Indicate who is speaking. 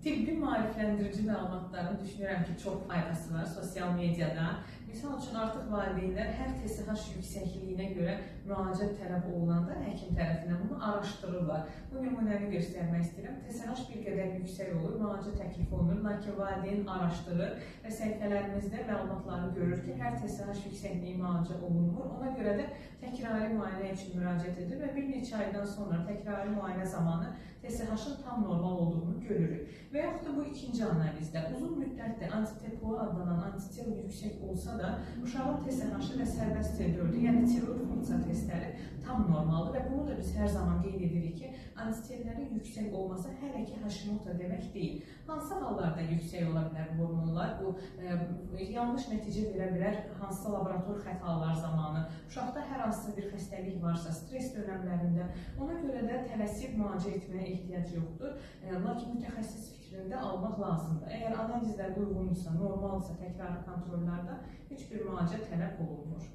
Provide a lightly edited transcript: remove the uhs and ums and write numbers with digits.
Speaker 1: Tibbi maarifləndirici məlumatların düşünürəm ki, çox faydası var sosial mediada. Misal üçün, artıq valideynlər hər TSH yüksəkliyinə görə müalicə tələb olunanda həkim tərəfindən bunu araşdırırlar. Bu nümunəni göstərmək istəyirəm. TSH bir qədər yüksək olur, müalicə təklif olunur, lakin valideyn araşdırır və səhifələrimizdə məlumatları görür ki, hər TSH yüksəkliyi müalicə olunmur. Ona görə də təkrari müayinə üçün müraciət edir və bir neçə aydan sonra təkrari müayinə zamanı TSH-ın tam normal olduğunu görürük. Və yaxud da bu ikinci analizdə uzun müddətli antitepo adlanan antitel yüksək olsa da uşağın TSH-ı və sərbəst T4-ü, yəni tiroid funksiya testləri tam normaldır və bunu da biz hər zaman qeyd edirik ki, antitellərin yüksək olması hələ ki Hashimoto demək deyil. Hansı hallarda yüksək ola bilər hormonlar? Bu yanlış nəticə verə bilər hansısa laborator xətalar zamanı, uşaqda hər hansısa bir xəstəlik varsa, stres dönəmlərində, ona görə də tələsib müalicə etməyə ehtiyac yoxdur. Lakin mütəxəssis fikrində almaq lazımdır. Əgər analizlər uyğundursa, normaldırsa təkrarlı kontrollarda heç bir müalicə tələb olunmur.